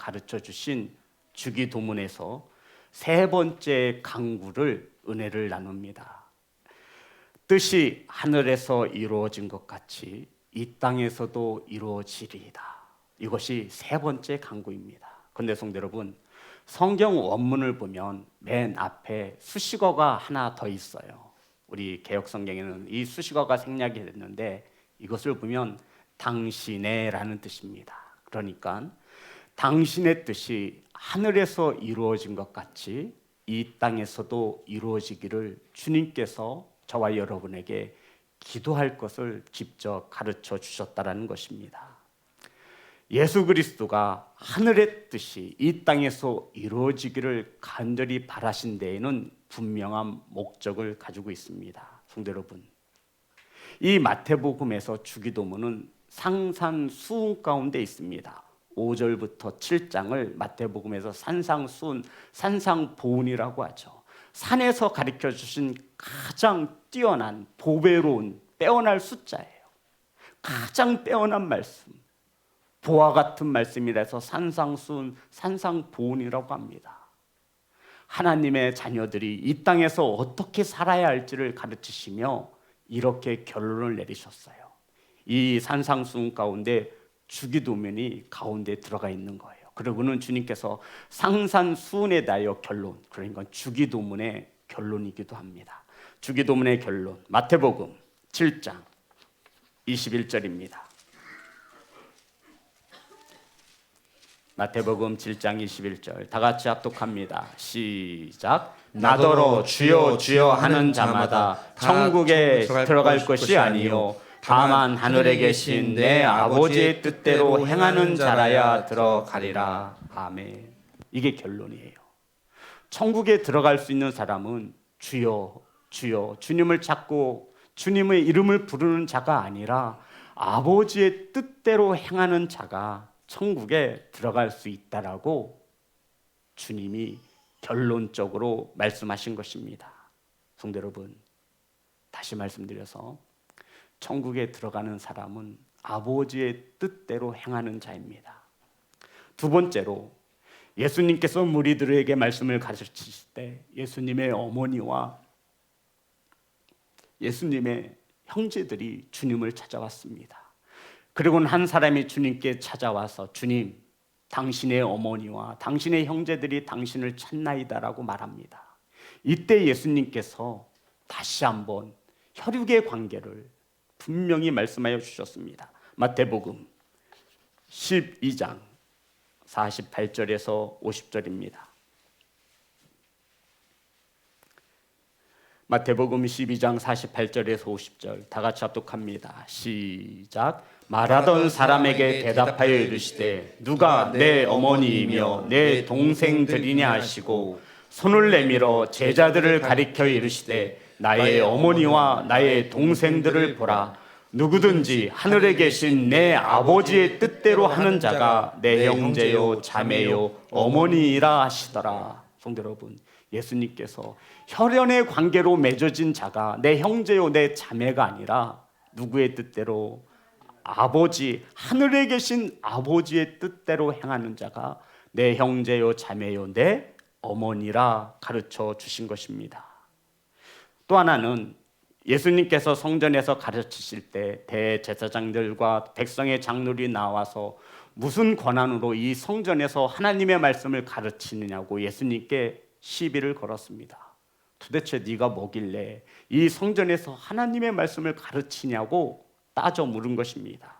가르쳐 주신 주기도문에서 세 번째 강구를 은혜를 나눕니다. 뜻이 하늘에서 이루어진 것 같이 이 땅에서도 이루어지리이다. 이것이 세 번째 강구입니다. 그런데 성도 여러분, 성경 원문을 보면 맨 앞에 수식어가 하나 더 있어요. 우리 개역성경에는 이 수식어가 생략이 됐는데 이것을 보면 당신의라는 뜻입니다. 그러니까 당신의 뜻이 하늘에서 이루어진 것 같이 이 땅에서도 이루어지기를 주님께서 저와 여러분에게 기도할 것을 직접 가르쳐 주셨다는 것입니다. 예수 그리스도가 하늘의 뜻이 이 땅에서 이루어지기를 간절히 바라신 데에는 분명한 목적을 가지고 있습니다. 성도 여러분, 이 마태복음에서 주기도문은 상산수훈 가운데 있습니다. 5절부터 7장을 마태복음에서 산상수훈, 산상보훈이라고 하죠. 산에서 가르쳐 주신 가장 뛰어난 보배로운 빼어날 숫자예요. 가장 빼어난 말씀, 보화 같은 말씀이라서 산상수훈, 산상보훈이라고 합니다. 하나님의 자녀들이 이 땅에서 어떻게 살아야 할지를 가르치시며 이렇게 결론을 내리셨어요. 이 산상수훈 가운데 주기도문이 가운데 들어가 있는 거예요. 그리고는 주님께서 상산수훈에 대하여 결론, 그러니까 주기도문의 결론이기도 합니다. 주기도문의 결론, 마태복음 7장 21절입니다. 마태복음 7장 21절 다 같이 합독합니다. 시작. 나더러 주여 주여 하는 자마다 천국에 들어갈 것이 아니요 다만 하늘에 계신 내 아버지의 뜻대로 행하는 자라야 들어가리라. 아멘. 이게 결론이에요. 천국에 들어갈 수 있는 사람은 주여 주여 주님을 찾고 주님의 이름을 부르는 자가 아니라 아버지의 뜻대로 행하는 자가 천국에 들어갈 수 있다라고 주님이 결론적으로 말씀하신 것입니다. 성도 여러분, 다시 말씀드려서 천국에 들어가는 사람은 아버지의 뜻대로 행하는 자입니다. 두 번째로 예수님께서 무리들에게 말씀을 가르치실 때 예수님의 어머니와 예수님의 형제들이 주님을 찾아왔습니다. 그리고는 한 사람이 주님께 찾아와서 주님, 당신의 어머니와 당신의 형제들이 당신을 찾나이다라고 말합니다. 이때 예수님께서 다시 한번 혈육의 관계를 분명히 말씀하여 주셨습니다. 마태복음 12장 48절에서 50절입니다. 마태복음 12장 48절에서 50절 다 같이 합독합니다. 시작. 말하던 사람에게 대답하여 이르시되 누가 내 어머니이며 내 동생들이냐 하시고 손을 내밀어 제자들을 가리켜 이르시되 나의 어머니와 나의 동생들을 보라. 누구든지 하늘에 계신 내 아버지의 뜻대로 하는 자가 내 형제요 자매요 어머니이라 하시더라. 성도 여러분, 예수님께서 혈연의 관계로 맺어진 자가 내 형제요 내 자매가 아니라 누구의 뜻대로? 아버지, 하늘에 계신 아버지의 뜻대로 행하는 자가 내 형제요 자매요 내 어머니라 가르쳐 주신 것입니다. 또 하나는 예수님께서 성전에서 가르치실 때 대제사장들과 백성의 장로들이 나와서 무슨 권한으로 이 성전에서 하나님의 말씀을 가르치느냐고 예수님께 시비를 걸었습니다. 도대체 네가 뭐길래 이 성전에서 하나님의 말씀을 가르치냐고 따져 물은 것입니다.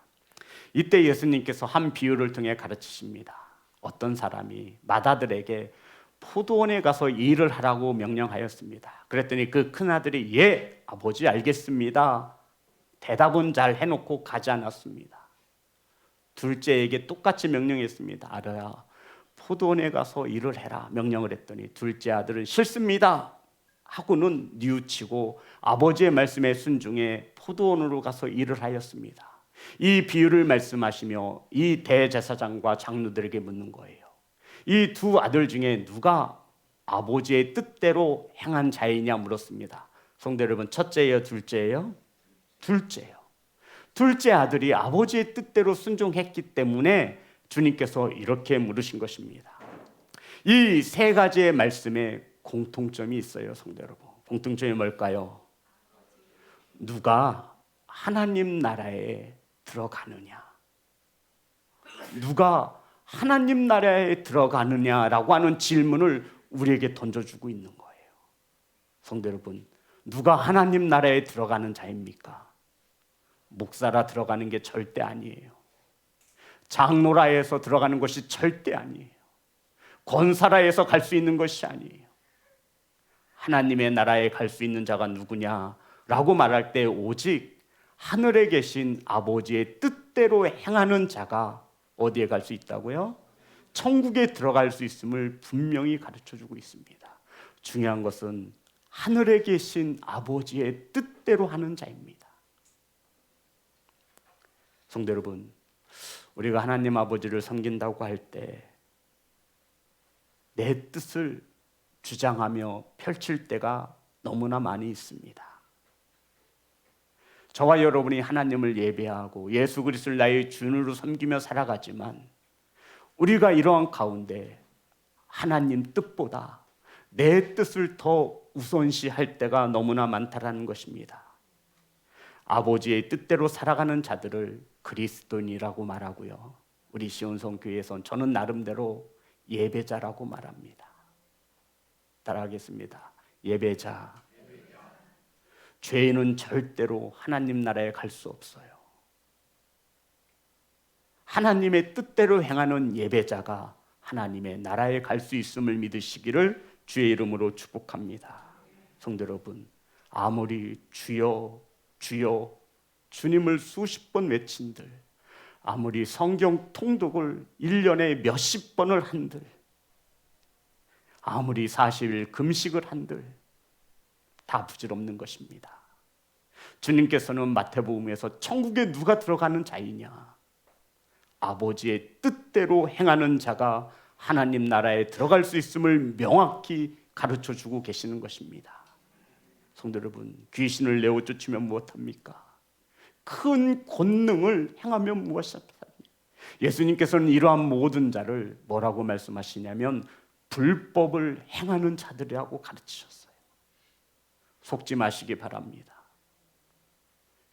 이때 예수님께서 한 비유를 통해 가르치십니다. 어떤 사람이 맏아들에게 포도원에 가서 일을 하라고 명령하였습니다. 그랬더니 그 큰아들이 예, 아버지 알겠습니다. 대답은 잘 해놓고 가지 않았습니다. 둘째에게 똑같이 명령했습니다. 아들아, 포도원에 가서 일을 해라 명령을 했더니 둘째 아들은 싫습니다 하고는 뉘우치고 아버지의 말씀에 순종해 포도원으로 가서 일을 하였습니다. 이 비유를 말씀하시며 이 대제사장과 장로들에게 묻는 거예요. 이 두 아들 중에 누가 아버지의 뜻대로 행한 자이냐 물었습니다. 성도 여러분, 첫째예요, 둘째예요? 둘째요. 둘째 아들이 아버지의 뜻대로 순종했기 때문에 주님께서 이렇게 물으신 것입니다. 이 세 가지의 말씀에 공통점이 있어요, 성도 여러분. 공통점이 뭘까요? 누가 하나님 나라에 들어가느냐? 누가 하나님 나라에 들어가느냐라고 하는 질문을 우리에게 던져주고 있는 거예요. 성도 여러분, 누가 하나님 나라에 들어가는 자입니까? 목사라 들어가는 게 절대 아니에요. 장로라에서 들어가는 것이 절대 아니에요. 권사라에서 갈 수 있는 것이 아니에요. 하나님의 나라에 갈 수 있는 자가 누구냐라고 말할 때 오직 하늘에 계신 아버지의 뜻대로 행하는 자가 어디에 갈 수 있다고요? 천국에 들어갈 수 있음을 분명히 가르쳐주고 있습니다. 중요한 것은 하늘에 계신 아버지의 뜻대로 하는 자입니다. 성도 여러분, 우리가 하나님 아버지를 섬긴다고 할 때 내 뜻을 주장하며 펼칠 때가 너무나 많이 있습니다. 저와 여러분이 하나님을 예배하고 예수 그리스도를 나의 주인으로 섬기며 살아가지만 우리가 이러한 가운데 하나님 뜻보다 내 뜻을 더 우선시할 때가 너무나 많다라는 것입니다. 아버지의 뜻대로 살아가는 자들을 그리스도인이라고 말하고요. 우리 시온성 교회에선 저는 나름대로 예배자라고 말합니다. 따라하겠습니다. 예배자. 죄인은 절대로 하나님 나라에 갈 수 없어요. 하나님의 뜻대로 행하는 예배자가 하나님의 나라에 갈 수 있음을 믿으시기를 주의 이름으로 축복합니다. 성도 여러분, 아무리 주여 주여 주님을 수십 번 외친들, 아무리 성경 통독을 1년에 몇십 번을 한들, 아무리 40일 금식을 한들 다 부질없는 것입니다. 주님께서는 마태복음에서 천국에 누가 들어가는 자이냐? 아버지의 뜻대로 행하는 자가 하나님 나라에 들어갈 수 있음을 명확히 가르쳐주고 계시는 것입니다. 성도 여러분, 귀신을 내어 쫓으면 무엇합니까? 큰 권능을 행하면 무엇합니까? 예수님께서는 이러한 모든 자를 뭐라고 말씀하시냐면 불법을 행하는 자들이라고 가르치셨어요. 속지 마시기 바랍니다.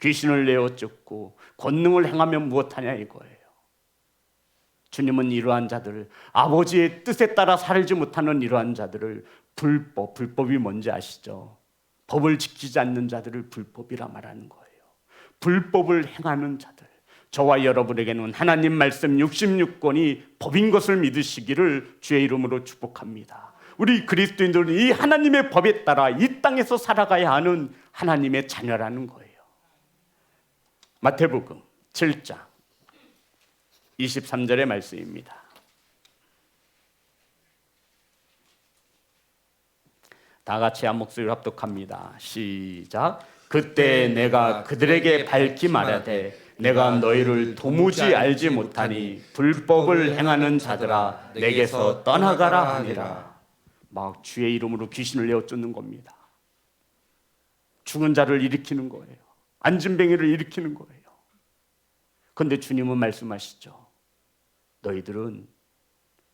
귀신을 내어 쫓고 권능을 행하면 무엇하냐 이거예요. 주님은 이러한 자들을, 아버지의 뜻에 따라 살지 못하는 이러한 자들을 불법이 뭔지 아시죠? 법을 지키지 않는 자들을 불법이라 말하는 거예요. 불법을 행하는 자들, 저와 여러분에게는 하나님 말씀 66권이 법인 것을 믿으시기를 주의 이름으로 축복합니다. 우리 그리스도인들은 이 하나님의 법에 따라 이 땅에서 살아가야 하는 하나님의 자녀라는 거예요. 마태복음 7장 23절의 말씀입니다. 다 같이 한 목소리로 합독합니다. 시작. 그때 내가 그들에게 밝히 말하되 내가 너희를 도무지 알지 못하니 불법을 행하는 자들아 내게서 떠나가라 하니라. 막 주의 이름으로 귀신을 내어 쫓는 겁니다. 죽은 자를 일으키는 거예요. 안진뱅이를 일으키는 거예요. 그런데 주님은 말씀하시죠. 너희들은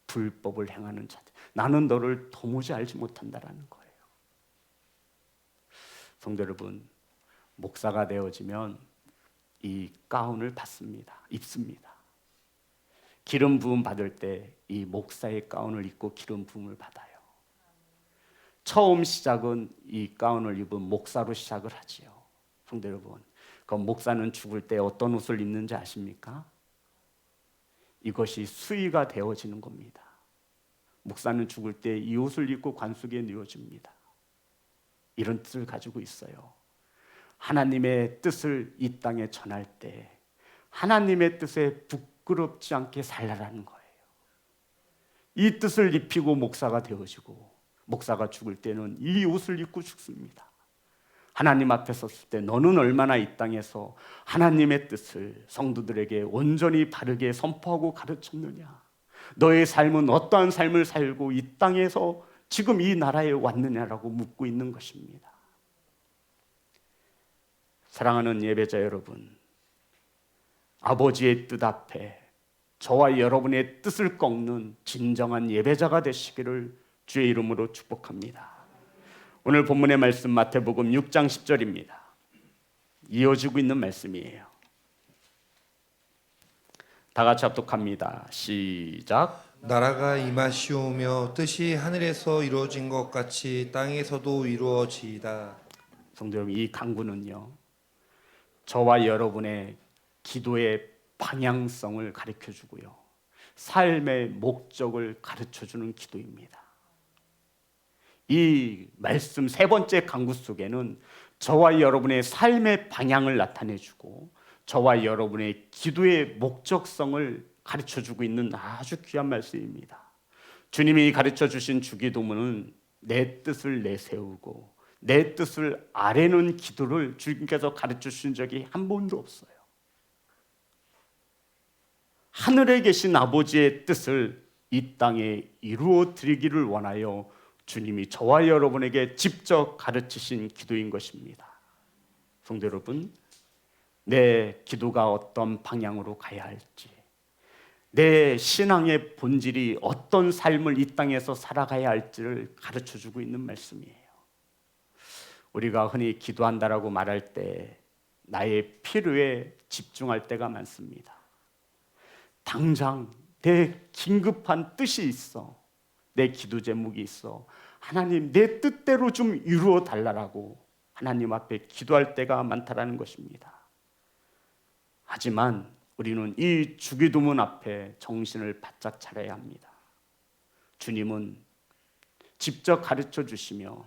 불법을 행하는 자들, 나는 너를 도무지 알지 못한다라는 거예요. 성도 여러분, 목사가 되어지면 이 가운을 입습니다. 기름 부음 받을 때 이 목사의 가운을 입고 기름 부음을 받아요. 처음 시작은 이 가운을 입은 목사로 시작을 하지요. 성도 여러분, 그럼 목사는 죽을 때 어떤 옷을 입는지 아십니까? 이것이 수의가 되어지는 겁니다. 목사는 죽을 때 이 옷을 입고 관속에 누워집니다. 이런 뜻을 가지고 있어요. 하나님의 뜻을 이 땅에 전할 때 하나님의 뜻에 부끄럽지 않게 살라라는 거예요. 이 뜻을 입히고 목사가 되어지고, 목사가 죽을 때는 이 옷을 입고 죽습니다. 하나님 앞에 섰을 때 너는 얼마나 이 땅에서 하나님의 뜻을 성도들에게 온전히 바르게 선포하고 가르쳤느냐? 너의 삶은 어떠한 삶을 살고 이 땅에서 지금 이 나라에 왔느냐라고 묻고 있는 것입니다. 사랑하는 예배자 여러분, 아버지의 뜻 앞에 저와 여러분의 뜻을 꺾는 진정한 예배자가 되시기를 주의 이름으로 축복합니다. 오늘 본문의 말씀 마태복음 6장 10절입니다. 이어지고 있는 말씀이에요. 다 같이 합독합니다. 시작. 나라가 임하시오며 뜻이 하늘에서 이루어진 것 같이 땅에서도 이루어지이다. 성도 여러분, 이 강구는요, 저와 여러분의 기도의 방향성을 가르쳐주고요, 삶의 목적을 가르쳐주는 기도입니다. 이 말씀 세 번째 강구 속에는 저와 여러분의 삶의 방향을 나타내주고 저와 여러분의 기도의 목적성을 가르쳐주고 있는 아주 귀한 말씀입니다. 주님이 가르쳐주신 주기도문은 내 뜻을 내세우고 내 뜻을 아뢰는 기도를 주님께서 가르쳐주신 적이 한 번도 없어요. 하늘에 계신 아버지의 뜻을 이 땅에 이루어 드리기를 원하여 주님이 저와 여러분에게 직접 가르치신 기도인 것입니다. 성도 여러분, 내 기도가 어떤 방향으로 가야 할지, 내 신앙의 본질이 어떤 삶을 이 땅에서 살아가야 할지를 가르쳐주고 있는 말씀이에요. 우리가 흔히 기도한다라고 말할 때 나의 필요에 집중할 때가 많습니다. 당장 내 긴급한 뜻이 있어, 내 기도 제목이 있어, 하나님 내 뜻대로 좀 이루어 달라고 하나님 앞에 기도할 때가 많다라는 것입니다. 하지만 우리는 이 주기도문 앞에 정신을 바짝 차려야 합니다. 주님은 직접 가르쳐 주시며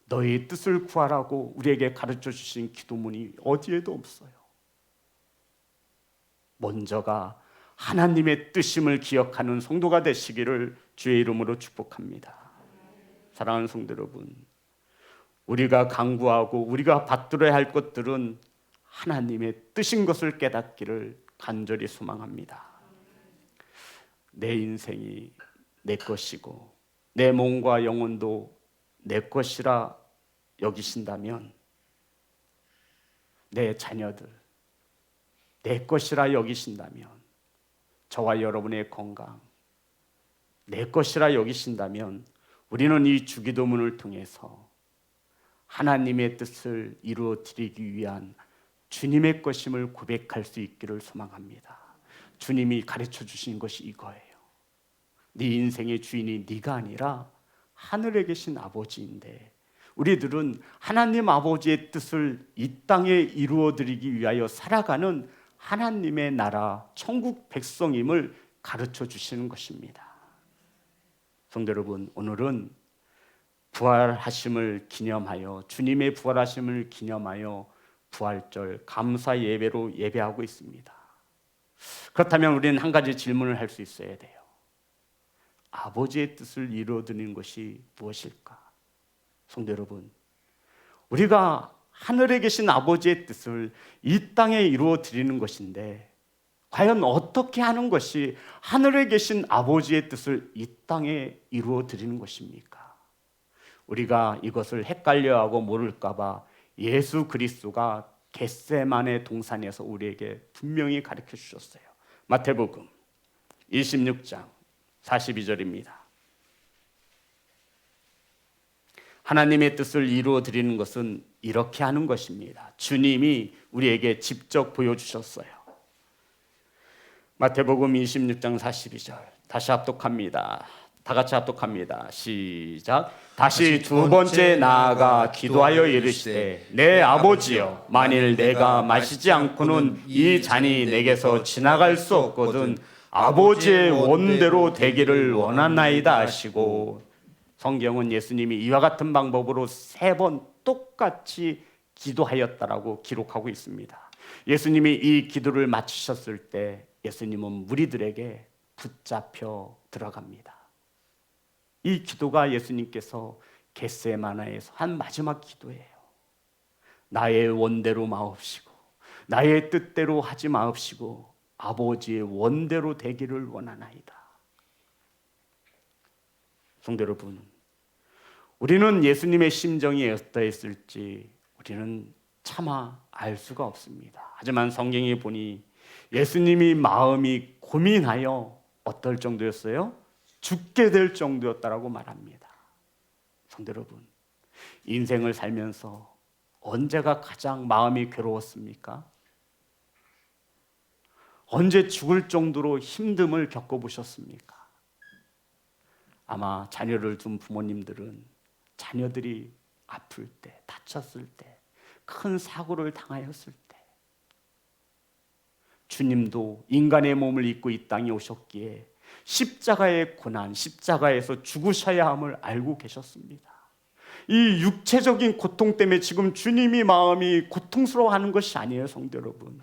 너의 뜻을 구하라고 우리에게 가르쳐 주신 기도문이 어디에도 없어요. 먼저가 하나님의 뜻임을 기억하는 성도가 되시기를 주의 이름으로 축복합니다. 사랑하는 성도 여러분, 우리가 간구하고 우리가 받들어야 할 것들은 하나님의 뜻인 것을 깨닫기를 간절히 소망합니다. 내 인생이 내 것이고 내 몸과 영혼도 내 것이라 여기신다면, 내 자녀들 내 것이라 여기신다면, 저와 여러분의 건강 내 것이라 여기신다면 우리는 이 주기도문을 통해서 하나님의 뜻을 이루어 드리기 위한 주님의 것임을 고백할 수 있기를 소망합니다. 주님이 가르쳐 주신 것이 이거예요. 네 인생의 주인이 네가 아니라 하늘에 계신 아버지인데, 우리들은 하나님 아버지의 뜻을 이 땅에 이루어 드리기 위하여 살아가는 하나님의 나라 천국 백성임을 가르쳐 주시는 것입니다. 성도 여러분, 오늘은 부활하심을 기념하여, 주님의 부활하심을 기념하여 부활절 감사 예배로 예배하고 있습니다. 그렇다면 우리는 한 가지 질문을 할 수 있어야 돼요. 아버지의 뜻을 이루어드리는 것이 무엇일까? 성도 여러분, 우리가 하늘에 계신 아버지의 뜻을 이 땅에 이루어드리는 것인데, 과연 어떻게 하는 것이 하늘에 계신 아버지의 뜻을 이 땅에 이루어드리는 것입니까? 우리가 이것을 헷갈려하고 모를까 봐 예수 그리스도가 겟세마네 동산에서 우리에게 분명히 가르쳐 주셨어요. 마태복음 26장 42절입니다. 하나님의 뜻을 이루어 드리는 것은 이렇게 하는 것입니다. 주님이 우리에게 직접 보여주셨어요. 마태복음 26장 42절 다시 합독합니다. 다 같이 합독합니다. 시작. 다시 두 번째 나아가 기도하여 이르시되 내 아버지여, 만일 내가 마시지 않고는 이 잔이 내게서 지나갈 수 없거든 아버지의 원대로 되기를 원하나이다 하시고, 성경은 예수님이 이와 같은 방법으로 3번 똑같이 기도하였다라고 기록하고 있습니다. 예수님이 이 기도를 마치셨을 때 예수님은 무리들에게 붙잡혀 들어갑니다. 이 기도가 예수님께서 겟세마나에서 한 마지막 기도예요. 나의 원대로 마옵시고 나의 뜻대로 하지 마옵시고 아버지의 원대로 되기를 원하나이다. 성도 여러분, 우리는 예수님의 심정이 어떠했을지 우리는 차마 알 수가 없습니다. 하지만 성경에 보니 예수님이 마음이 고민하여 어떨 정도였어요? 죽게 될 정도였다라고 말합니다. 성도 여러분, 인생을 살면서 언제가 가장 마음이 괴로웠습니까? 언제 죽을 정도로 힘듦을 겪어보셨습니까? 아마 자녀를 둔 부모님들은 자녀들이 아플 때, 다쳤을 때, 큰 사고를 당하였을 때 주님도 인간의 몸을 입고 이 땅에 오셨기에 십자가의 고난, 십자가에서 죽으셔야 함을 알고 계셨습니다. 이 육체적인 고통 때문에 지금 주님이 마음이 고통스러워하는 것이 아니에요, 성도 여러분.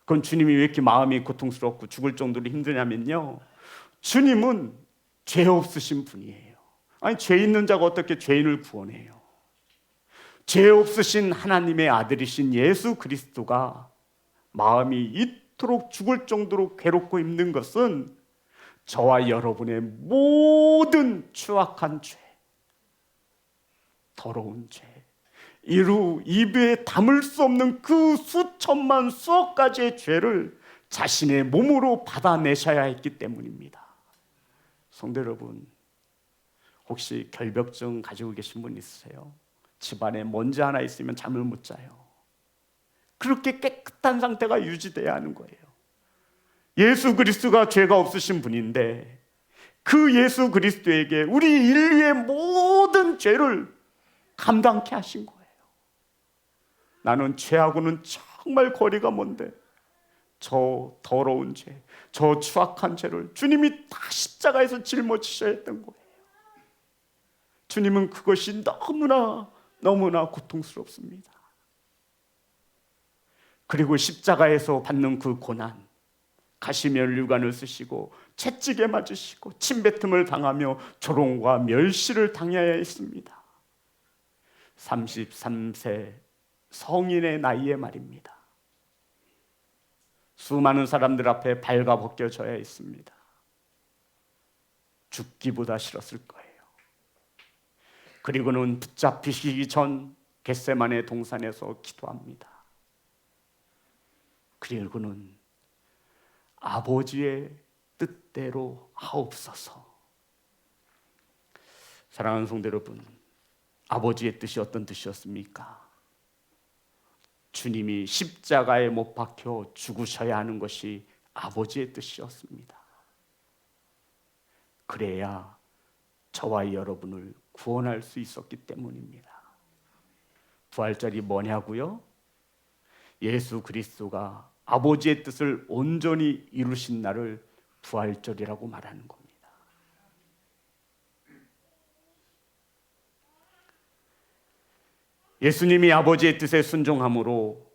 그럼 주님이 왜 이렇게 마음이 고통스럽고 죽을 정도로 힘드냐면요, 주님은 죄 없으신 분이에요. 아니, 죄 있는 자가 어떻게 죄인을 구원해요? 죄 없으신 하나님의 아들이신 예수 그리스도가 마음이 이토록 죽을 정도로 괴롭고 힘든 것은 저와 여러분의 모든 추악한 죄, 더러운 죄, 이루 입에 담을 수 없는 그 수천만 수억 가지의 죄를 자신의 몸으로 받아내셔야 했기 때문입니다. 성도 여러분, 혹시 결벽증 가지고 계신 분 있으세요? 집안에 먼지 하나 있으면 잠을 못 자요. 그렇게 깨끗한 상태가 유지돼야 하는 거예요. 예수 그리스도가 죄가 없으신 분인데 그 예수 그리스도에게 우리 인류의 모든 죄를 감당케 하신 거예요. 나는 죄하고는 정말 거리가 먼데 저 더러운 죄, 저 추악한 죄를 주님이 다 십자가에서 짊어지셔야 했던 거예요. 주님은 그것이 너무나 고통스럽습니다. 그리고 십자가에서 받는 그 고난, 가시면류관을 쓰시고 채찍에 맞으시고 침뱉음을 당하며 조롱과 멸시를 당해야 했습니다. 33세 성인의 나이에 말입니다. 수많은 사람들 앞에 발가벗겨져야 했습니다. 죽기보다 싫었을 거예요. 그리고는 붙잡히시기 전 겟세마네 동산에서 기도합니다. 그리고는 아버지의 뜻대로 하옵소서. 사랑하는 성도 여러분, 아버지의 뜻이 어떤 뜻이었습니까? 주님이 십자가에 못 박혀 죽으셔야 하는 것이 아버지의 뜻이었습니다. 그래야 저와 여러분을 구원할 수 있었기 때문입니다. 부활절이 뭐냐고요? 예수 그리스도가 아버지의 뜻을 온전히 이루신 날을 부활절이라고 말하는 겁니다. 예수님이 아버지의 뜻에 순종함으로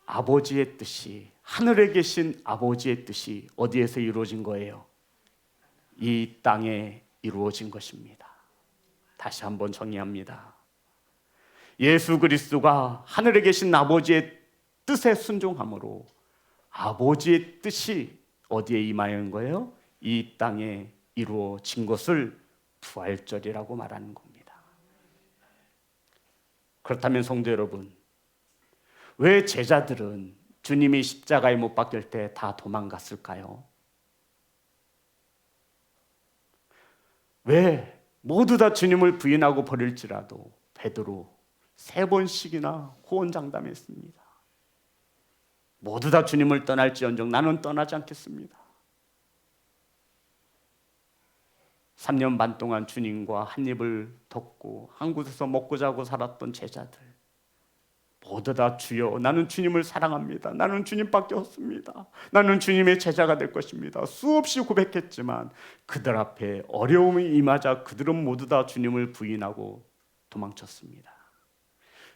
아버지의 뜻이, 하늘에 계신 아버지의 뜻이 어디에서 이루어진 거예요? 이 땅에 이루어진 것입니다. 다시 한번 정리합니다. 예수 그리스도가 하늘에 계신 아버지의 뜻에 순종함으로 아버지의 뜻이 어디에 임하는 거예요? 이 땅에 이루어진 것을 부활절이라고 말하는 겁니다. 그렇다면 성도 여러분, 왜 제자들은 주님이 십자가에 못 박힐 때 다 도망갔을까요? 왜 모두 다 주님을 부인하고 버릴지라도 베드로 3번씩이나 호언장담했습니다. 모두 다 주님을 떠날지언정 나는 떠나지 않겠습니다. 3년 반 동안 주님과 한 입을 덮고 한 곳에서 먹고 자고 살았던 제자들, 모두 다 주여 나는 주님을 사랑합니다. 나는 주님밖에 없습니다. 나는 주님의 제자가 될 것입니다. 수없이 고백했지만 그들 앞에 어려움이 임하자 그들은 모두 다 주님을 부인하고 도망쳤습니다.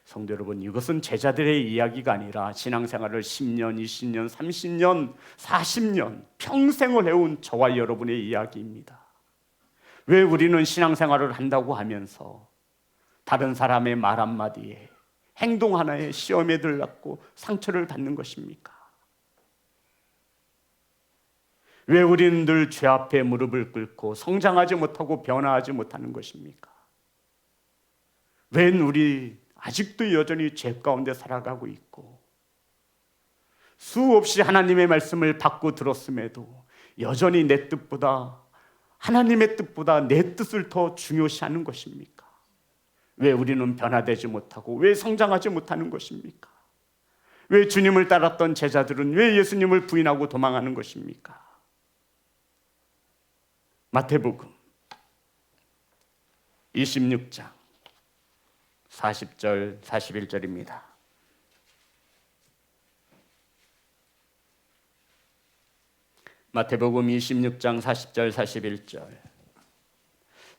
성도 여러분, 이것은 제자들의 이야기가 아니라 신앙생활을 10년, 20년, 30년, 40년 평생을 해온 저와 여러분의 이야기입니다. 왜 우리는 신앙생활을 한다고 하면서 다른 사람의 말 한마디에, 행동 하나에 시험에 들렸고 상처를 받는 것입니까? 왜 우리는 늘 죄 앞에 무릎을 꿇고 성장하지 못하고 변화하지 못하는 것입니까? 왜 우리 아직도 여전히 죄 가운데 살아가고 있고 수없이 하나님의 말씀을 받고 들었음에도 여전히 내 뜻보다, 하나님의 뜻보다 내 뜻을 더 중요시하는 것입니까? 왜 우리는 변화되지 못하고 왜 성장하지 못하는 것입니까? 왜 주님을 따랐던 제자들은 왜 예수님을 부인하고 도망하는 것입니까? 마태복음 26장 40절 41절입니다. 마태복음 26장 40절 41절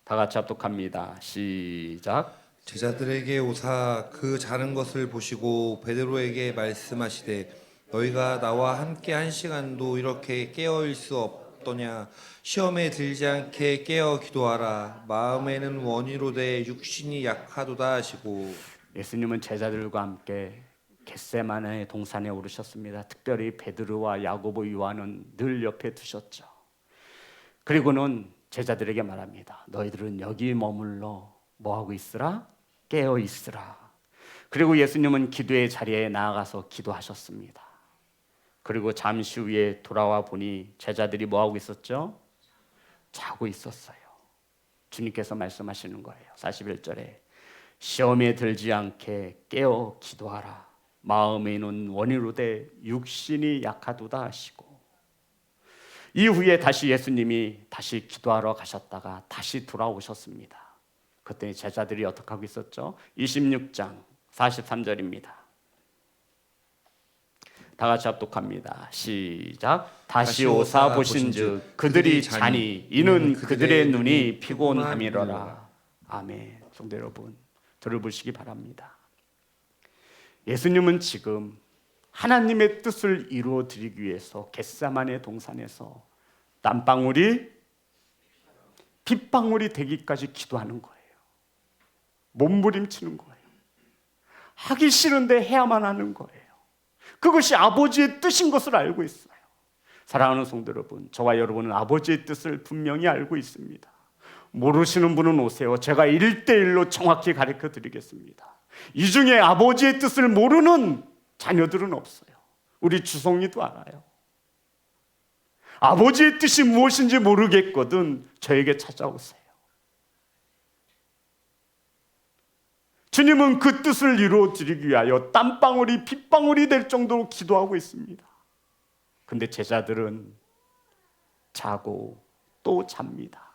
다 같이 합독합니다. 시작. 제자들에게 오사 그 자는 것을 보시고 베드로에게 말씀하시되 너희가 나와 함께 한 시간도 이렇게 깨어일 수 없더냐. 시험에 들지 않게 깨어 기도하라. 마음에는 원이로되 육신이 약하도다 하시고. 예수님은 제자들과 함께 겟세마네 동산에 오르셨습니다. 특별히 베드로와 야고보, 요한은 늘 옆에 두셨죠. 그리고는 제자들에게 말합니다. 너희들은 여기 머물러 뭐하고 있으라? 깨어 있으라. 그리고 예수님은 기도의 자리에 나아가서 기도하셨습니다. 그리고 잠시 후에 돌아와 보니 제자들이 뭐하고 있었죠? 자고 있었어요. 주님께서 말씀하시는 거예요. 41절에 시험에 들지 않게 깨어 기도하라. 마음에는 원이로되 육신이 약하도다 하시고, 이후에 다시 예수님이 다시 기도하러 가셨다가 다시 돌아오셨습니다. 그때 제자들이 어떻게 하고 있었죠? 26장 43절입니다. 다 같이 합독합니다. 시작. 다시 오사 보신즉 그들이 자니 이는 그들의 눈이 피곤함이로라. 아멘. 성도 여러분, 들어보시기 바랍니다. 예수님은 지금 하나님의 뜻을 이루어 드리기 위해서 겟세마네 동산에서 땀방울이 빗방울이 되기까지 기도하는 거예요. 몸부림치는 거예요. 하기 싫은데 해야만 하는 거예요. 그것이 아버지의 뜻인 것을 알고 있어요. 사랑하는 성도 여러분, 저와 여러분은 아버지의 뜻을 분명히 알고 있습니다. 모르시는 분은 오세요. 제가 1대1로 정확히 가르쳐 드리겠습니다. 이 중에 아버지의 뜻을 모르는 자녀들은 없어요. 우리 주송이도 알아요. 아버지의 뜻이 무엇인지 모르겠거든 저에게 찾아오세요. 주님은 그 뜻을 이루어 드리기 위하여 땀방울이 빗방울이 될 정도로 기도하고 있습니다. 근데 제자들은 자고 또 잡니다.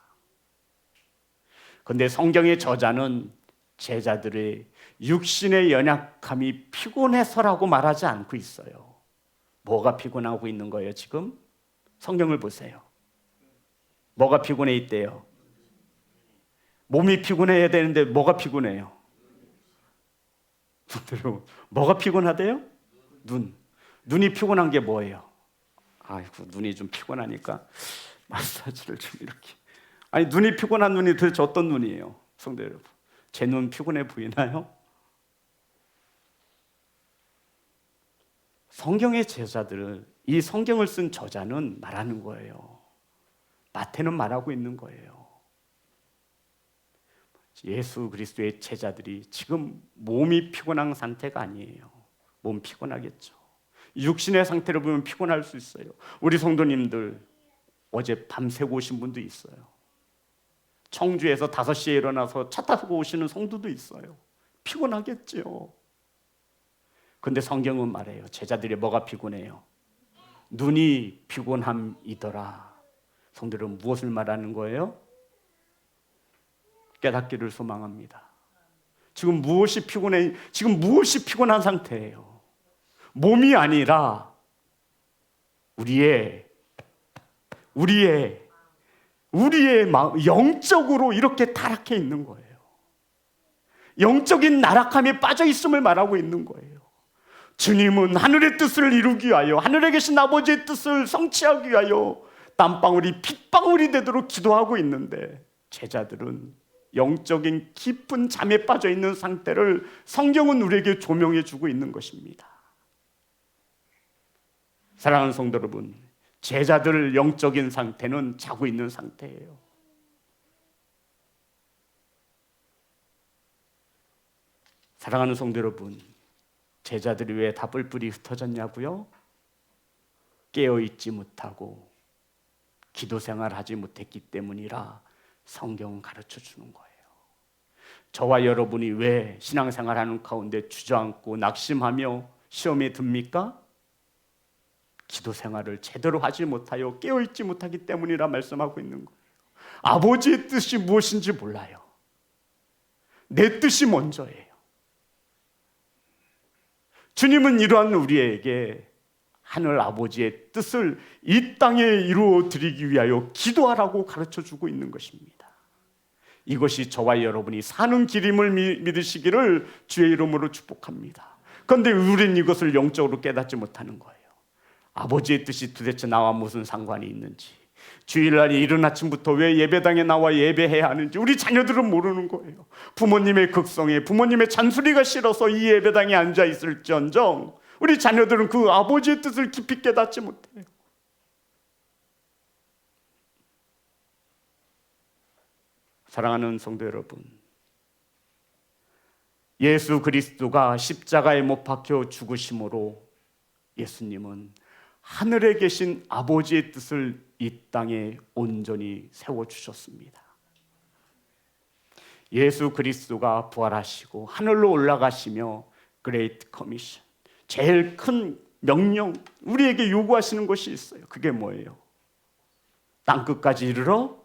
근데 성경의 저자는 제자들의 육신의 연약함이 피곤해서라고 말하지 않고 있어요. 뭐가 피곤하고 있는 거예요 지금? 성경을 보세요. 뭐가 피곤해 있대요? 몸이 피곤해야 되는데 뭐가 피곤해요? 뭐가 피곤하대요? 눈이 피곤한 게 뭐예요? 아이고, 눈이 좀 피곤하니까 마사지를 좀 이렇게. 아니, 눈이 피곤한 눈이 도대체 어떤 눈이에요? 성도 여러분, 제 눈 피곤해 보이나요? 성경의 제자들은, 이 성경을 쓴 저자는 말하는 거예요. 마태는 말하고 있는 거예요. 예수 그리스도의 제자들이 지금 몸이 피곤한 상태가 아니에요. 몸 피곤하겠죠. 육신의 상태를 보면 피곤할 수 있어요. 우리 성도님들 어제 밤새고 오신 분도 있어요. 청주에서 5시에 일어나서 차 타고 오시는 성도도 있어요. 피곤하겠죠. 근데 성경은 말해요. 제자들이 뭐가 피곤해요? 눈이 피곤함이더라. 성도들은 무엇을 말하는 거예요? 깨닫기를 소망합니다. 지금 무엇이 피곤해? 지금 무엇이 피곤한 상태예요? 몸이 아니라 우리의 마음, 영적으로 이렇게 타락해 있는 거예요. 영적인 나락함에 빠져 있음을 말하고 있는 거예요. 주님은 하늘의 뜻을 이루기 위하여, 하늘에 계신 아버지의 뜻을 성취하기 위하여 땀방울이 빗방울이 되도록 기도하고 있는데, 제자들은 영적인 깊은 잠에 빠져 있는 상태를 성경은 우리에게 조명해 주고 있는 것입니다. 사랑하는 성도 여러분, 제자들 영적인 상태는 자고 있는 상태예요. 사랑하는 성도 여러분, 제자들이 왜 다 뿔뿔이 흩어졌냐고요? 깨어있지 못하고 기도 생활하지 못했기 때문이라 성경은 가르쳐 주는 거예요. 저와 여러분이 왜 신앙생활하는 가운데 주저앉고 낙심하며 시험에 듭니까? 기도 생활을 제대로 하지 못하여 깨어있지 못하기 때문이라 말씀하고 있는 거예요. 아버지의 뜻이 무엇인지 몰라요. 내 뜻이 먼저예요. 주님은 이러한 우리에게 하늘 아버지의 뜻을 이 땅에 이루어 드리기 위하여 기도하라고 가르쳐 주고 있는 것입니다. 이것이 저와 여러분이 사는 길임을 믿으시기를 주의 이름으로 축복합니다. 그런데 우리는 이것을 영적으로 깨닫지 못하는 거예요. 아버지의 뜻이 도대체 나와 무슨 상관이 있는지, 주일날 이른 아침부터 왜 예배당에 나와 예배해야 하는지 우리 자녀들은 모르는 거예요. 부모님의 극성에 부모님의 잔소리가 싫어서 이 예배당에 앉아 있을지언정 우리 자녀들은 그 아버지의 뜻을 깊이 깨닫지 못해요. 사랑하는 성도 여러분, 예수 그리스도가 십자가에 못 박혀 죽으심으로 예수님은 하늘에 계신 아버지의 뜻을 이 땅에 온전히 세워주셨습니다. 예수 그리스도가 부활하시고 하늘로 올라가시며 그레이트 커미션, 제일 큰 명령, 우리에게 요구하시는 것이 있어요. 그게 뭐예요? 땅끝까지 이르러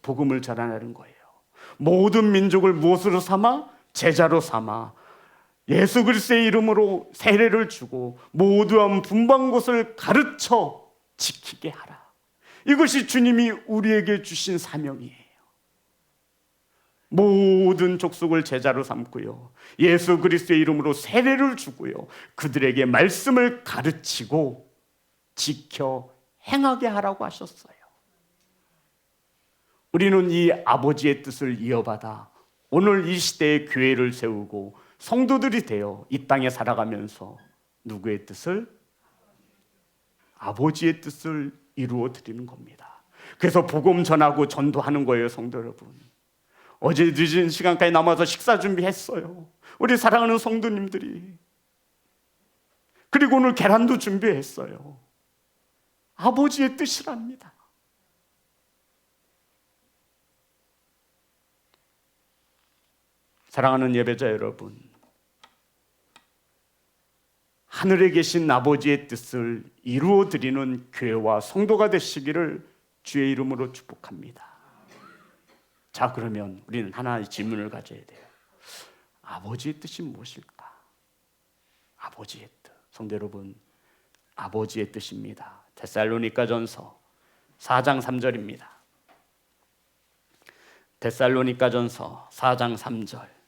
복음을 전하는 거예요. 모든 민족을 무엇으로 삼아? 제자로 삼아 예수 그리스도의 이름으로 세례를 주고 모두한 분방 곳을 가르쳐 지키게 하라. 이것이 주님이 우리에게 주신 사명이에요. 모든 족속을 제자로 삼고요, 예수 그리스도의 이름으로 세례를 주고요, 그들에게 말씀을 가르치고 지켜 행하게 하라고 하셨어요. 우리는 이 아버지의 뜻을 이어받아 오늘 이 시대에 교회를 세우고 성도들이 되어 이 땅에 살아가면서 누구의 뜻을? 아버지의 뜻을 이루어 드리는 겁니다. 그래서 복음 전하고 전도하는 거예요. 성도 여러분, 어제 늦은 시간까지 남아서 식사 준비했어요, 우리 사랑하는 성도님들이. 그리고 오늘 계란도 준비했어요. 아버지의 뜻이랍니다. 사랑하는 예배자 여러분, 하늘에 계신 아버지의 뜻을 이루어 드리는 교회와 성도가 되시기를 주의 이름으로 축복합니다. 자, 그러면 우리는 하나의 질문을 가져야 돼요. 아버지의 뜻이 무엇일까? 아버지의 뜻, 성도 여러분, 아버지의 뜻입니다. 데살로니가전서 4장 3절입니다. 데살로니가전서 4장 3절.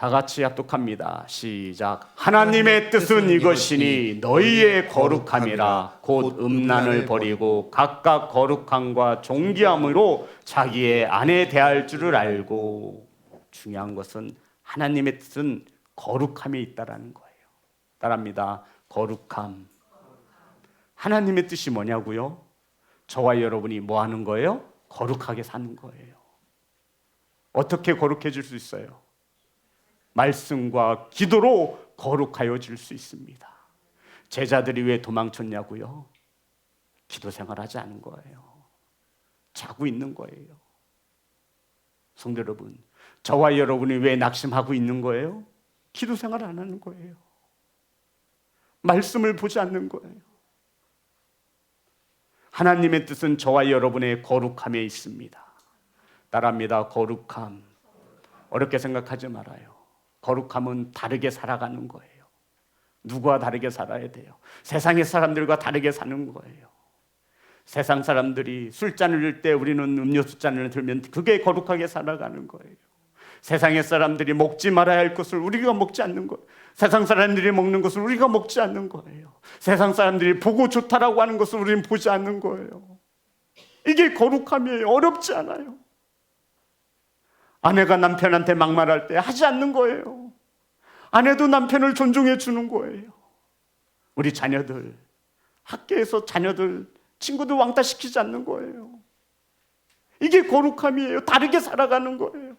다 같이 합독합니다. 시작. 하나님의 뜻은 이것이니 너희의 거룩함이라 곧 음란을 버리고 각각 거룩함과 존귀함으로 자기의 아내 대할 줄을 알고. 중요한 것은 하나님의 뜻은 거룩함에 있다라는 거예요. 따라합니다. 거룩함. 하나님의 뜻이 뭐냐고요? 저와 여러분이 뭐 하는 거예요? 거룩하게 사는 거예요. 어떻게 거룩해질 수 있어요? 말씀과 기도로 거룩하여질 수 있습니다. 제자들이 왜 도망쳤냐고요? 기도 생활하지 않은 거예요. 자고 있는 거예요. 성도 여러분, 저와 여러분이 왜 낙심하고 있는 거예요? 기도 생활 안 하는 거예요. 말씀을 보지 않는 거예요. 하나님의 뜻은 저와 여러분의 거룩함에 있습니다. 따라합니다. 거룩함. 어렵게 생각하지 말아요. 거룩함은 다르게 살아가는 거예요. 누구와 다르게 살아야 돼요? 세상의 사람들과 다르게 사는 거예요. 세상 사람들이 술잔을 들 때 우리는 음료수 잔을 들면 그게 거룩하게 살아가는 거예요. 세상의 사람들이 먹지 말아야 할 것을 우리가 먹지 않는 거예요. 세상 사람들이 먹는 것을 우리가 먹지 않는 거예요. 세상 사람들이 보고 좋다라고 하는 것을 우리는 보지 않는 거예요. 이게 거룩함이에요. 어렵지 않아요. 아내가 남편한테 막말할 때 하지 않는 거예요. 아내도 남편을 존중해 주는 거예요. 우리 자녀들, 학교에서 자녀들, 친구들 왕따시키지 않는 거예요. 이게 거룩함이에요. 다르게 살아가는 거예요.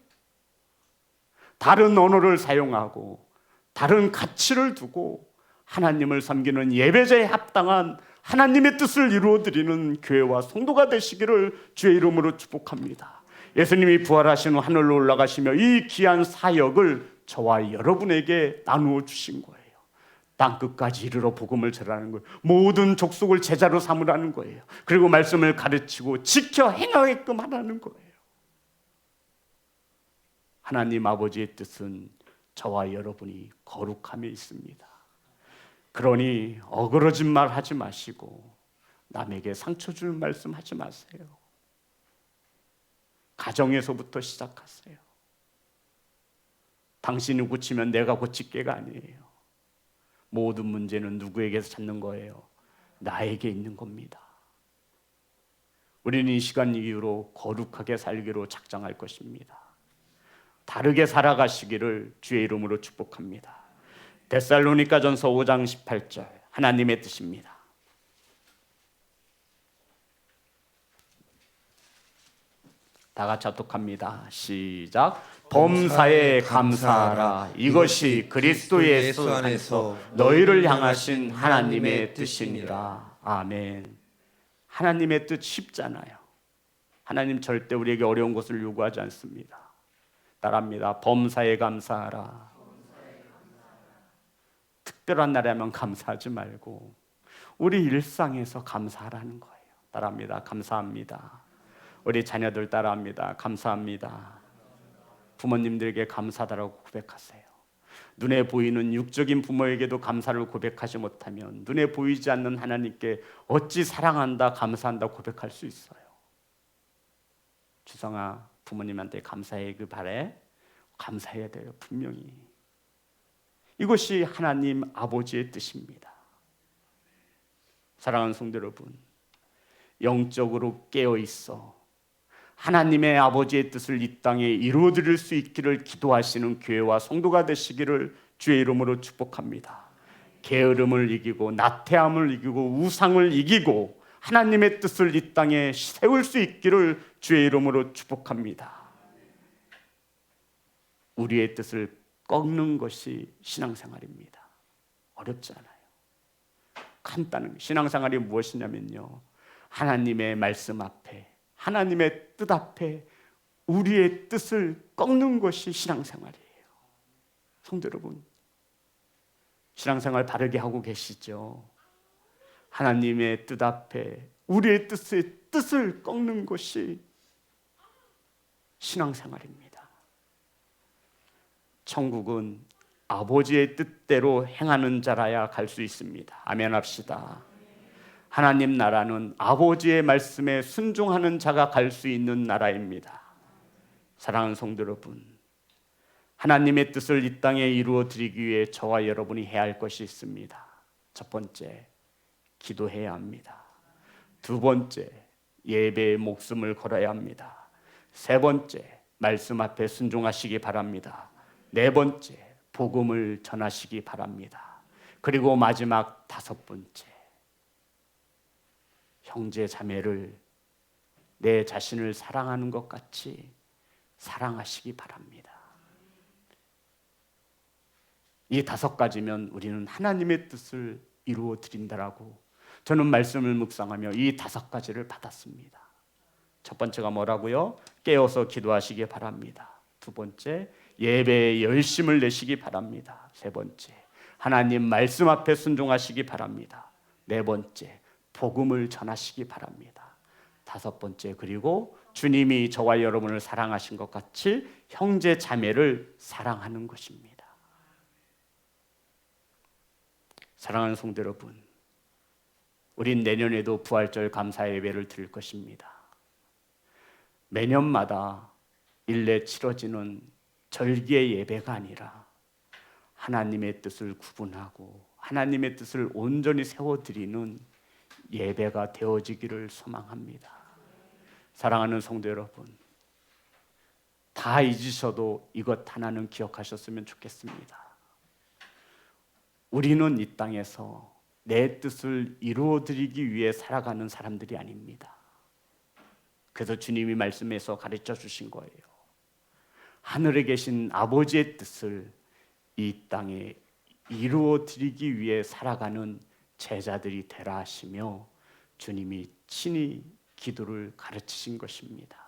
다른 언어를 사용하고 다른 가치를 두고 하나님을 섬기는 예배자에 합당한 하나님의 뜻을 이루어드리는 교회와 성도가 되시기를 주의 이름으로 축복합니다. 예수님이 부활하신 후 하늘로 올라가시며 이 귀한 사역을 저와 여러분에게 나누어 주신 거예요. 땅끝까지 이르러 복음을 전하는 거예요. 모든 족속을 제자로 삼으라는 거예요. 그리고 말씀을 가르치고 지켜 행하게끔 하라는 거예요. 하나님 아버지의 뜻은 저와 여러분이 거룩함에 있습니다. 그러니 어그러진 말 하지 마시고 남에게 상처 주는 말씀 하지 마세요. 가정에서부터 시작하세요. 당신이 고치면 내가 고칠게가 아니에요. 모든 문제는 누구에게서 찾는 거예요? 나에게 있는 겁니다. 우리는 이 시간 이후로 거룩하게 살기로 작정할 것입니다. 다르게 살아가시기를 주의 이름으로 축복합니다. 데살로니가전서 5장 18절 하나님의 뜻입니다. 다 같이 합독합니다. 시작. 범사에 감사하라. 이것이 그리스도 예수 안에서 너희를 향하신 하나님의 뜻이니라. 아멘. 하나님의 뜻 쉽잖아요. 하나님 절대 우리에게 어려운 것을 요구하지 않습니다. 따라합니다. 범사에 감사하라. 특별한 날에만 감사하지 말고 우리 일상에서 감사하라는 거예요. 따라합니다. 감사합니다. 우리 자녀들 따라합니다. 감사합니다. 부모님들에게 감사하다라고 고백하세요. 눈에 보이는 육적인 부모에게도 감사를 고백하지 못하면 눈에 보이지 않는 하나님께 어찌 사랑한다, 감사한다 고백할 수 있어요. 주성아, 부모님한테 감사해 그 바래. 감사해야 돼요. 분명히. 이것이 하나님 아버지의 뜻입니다. 사랑하는 성도 여러분, 영적으로 깨어 있어 하나님의 아버지의 뜻을 이 땅에 이루어드릴 수 있기를 기도하시는 교회와 성도가 되시기를 주의 이름으로 축복합니다. 게으름을 이기고 나태함을 이기고 우상을 이기고 하나님의 뜻을 이 땅에 세울 수 있기를 주의 이름으로 축복합니다. 우리의 뜻을 꺾는 것이 신앙생활입니다. 어렵지 않아요. 간단한 신앙생활이 무엇이냐면요, 하나님의 말씀 앞에, 하나님의 뜻 앞에 우리의 뜻을 꺾는 것이 신앙생활이에요. 성도 여러분, 신앙생활 바르게 하고 계시죠? 하나님의 뜻 앞에 우리의 뜻을 꺾는 것이 신앙생활입니다. 천국은 아버지의 뜻대로 행하는 자라야 갈 수 있습니다. 아멘 합시다. 하나님 나라는 아버지의 말씀에 순종하는 자가 갈 수 있는 나라입니다. 사랑하는 성도 여러분, 하나님의 뜻을 이 땅에 이루어 드리기 위해 저와 여러분이 해야 할 것이 있습니다. 첫 번째, 기도해야 합니다. 두 번째, 예배에 목숨을 걸어야 합니다. 세 번째, 말씀 앞에 순종하시기 바랍니다. 네 번째, 복음을 전하시기 바랍니다. 그리고 마지막 다섯 번째, 형제 자매를 내 자신을 사랑하는 것 같이 사랑하시기 바랍니다. 이 다섯 가지면 우리는 하나님의 뜻을 이루어 드린다라고 저는 말씀을 묵상하며 이 다섯 가지를 받았습니다. 첫 번째가 뭐라고요? 깨어서 기도하시기 바랍니다. 두 번째, 예배에 열심을 내시기 바랍니다. 세 번째, 하나님 말씀 앞에 순종하시기 바랍니다. 네 번째, 복음을 전하시기 바랍니다. 다섯 번째, 그리고 주님이 저와 여러분을 사랑하신 것 같이 형제 자매를 사랑하는 것입니다. 사랑하는 성도 여러분, 우린 내년에도 부활절 감사 예배를 드릴 것입니다. 매년마다 일례 치러지는 절기의 예배가 아니라 하나님의 뜻을 구분하고 하나님의 뜻을 온전히 세워드리는 예배가 되어지기를 소망합니다. 사랑하는 성도 여러분, 다 잊으셔도 이것 하나는 기억하셨으면 좋겠습니다. 우리는 이 땅에서 내 뜻을 이루어드리기 위해 살아가는 사람들이 아닙니다. 그래서 주님이 말씀에서 가르쳐 주신 거예요. 하늘에 계신 아버지의 뜻을 이 땅에 이루어 드리기 위해 살아가는 제자들이 되라 하시며 주님이 친히 기도를 가르치신 것입니다.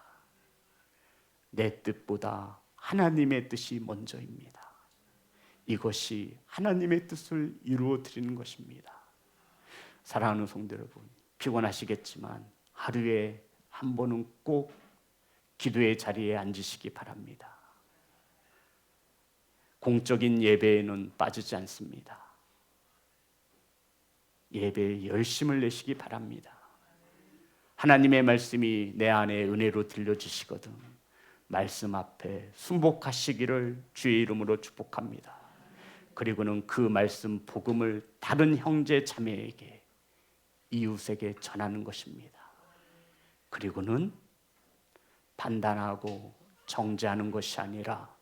내 뜻보다 하나님의 뜻이 먼저입니다. 이것이 하나님의 뜻을 이루어 드리는 것입니다. 사랑하는 성도 여러분, 피곤하시겠지만 하루에 한 번은 꼭 기도의 자리에 앉으시기 바랍니다. 공적인 예배에는 빠지지 않습니다. 예배에 열심을 내시기 바랍니다. 하나님의 말씀이 내 안에 은혜로 들려주시거든 말씀 앞에 순복하시기를 주의 이름으로 축복합니다. 그리고는 그 말씀 복음을 다른 형제 자매에게 이웃에게 전하는 것입니다. 그리고는 판단하고 정죄하는 것이 아니라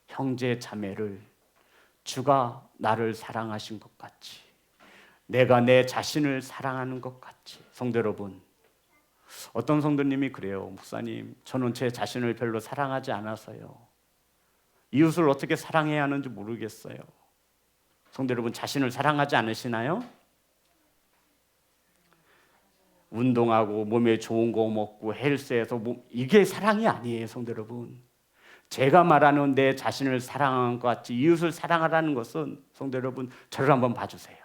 형제 자매를 주가 나를 사랑하신 것 같이 내가 내 자신을 사랑하는 것 같이. 성도 여러분, 어떤 성도님이 그래요. 목사님, 저는 제 자신을 별로 사랑하지 않아서요, 이웃을 어떻게 사랑해야 하는지 모르겠어요. 성도 여러분, 자신을 사랑하지 않으시나요? 운동하고 몸에 좋은 거 먹고 헬스해서 이게 사랑이 아니에요. 성도 여러분, 제가 말하는 내 자신을 사랑하는 것 같이 이웃을 사랑하라는 것은, 성도 여러분, 저를 한번 봐주세요.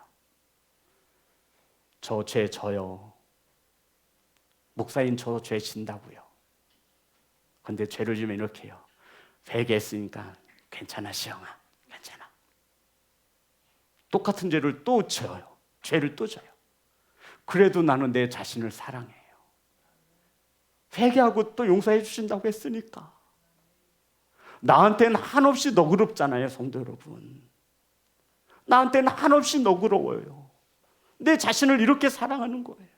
저 죄 져요. 목사님, 저 죄 진다고요. 근데 죄를 지면 이렇게 해요. 회개했으니까 괜찮아, 시영아, 괜찮아. 똑같은 죄를 또 져요. 죄를 또 져요. 그래도 나는 내 자신을 사랑해요. 회개하고 또 용서해 주신다고 했으니까. 나한테는 한없이 너그럽잖아요. 성도 여러분, 나한테는 한없이 너그러워요. 내 자신을 이렇게 사랑하는 거예요.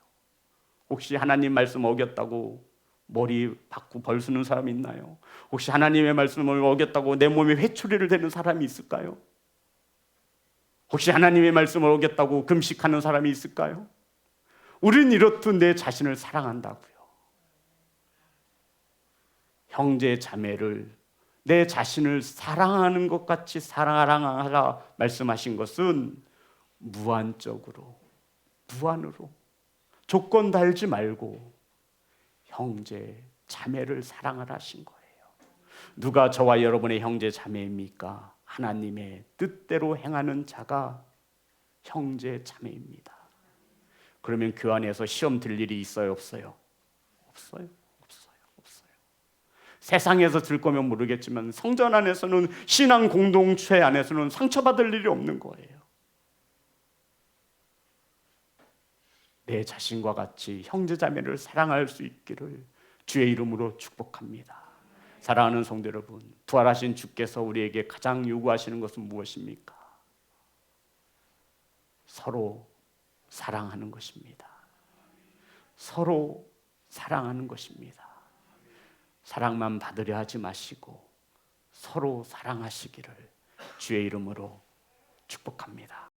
혹시 하나님 말씀 어겼다고 머리 받고 벌 쓰는 사람이 있나요? 혹시 하나님의 말씀을 어겼다고 내 몸에 회초리를 대는 사람이 있을까요? 혹시 하나님의 말씀을 어겼다고 금식하는 사람이 있을까요? 우린 이렇듯 내 자신을 사랑한다고요. 형제 자매를 내 자신을 사랑하는 것 같이 사랑하라 말씀하신 것은 무한적으로, 무한으로 조건 달지 말고 형제 자매를 사랑하라 하신 거예요. 누가 저와 여러분의 형제 자매입니까? 하나님의 뜻대로 행하는 자가 형제 자매입니다. 그러면 그 안에서 시험 들 일이 있어요, 없어요? 없어요. 세상에서 들 거면 모르겠지만 성전 안에서는, 신앙 공동체 안에서는 상처받을 일이 없는 거예요. 내 자신과 같이 형제자매를 사랑할 수 있기를 주의 이름으로 축복합니다. 사랑하는 성도 여러분, 부활하신 주께서 우리에게 가장 요구하시는 것은 무엇입니까? 서로 사랑하는 것입니다. 서로 사랑하는 것입니다. 사랑만 받으려 하지 마시고 서로 사랑하시기를 주의 이름으로 축복합니다.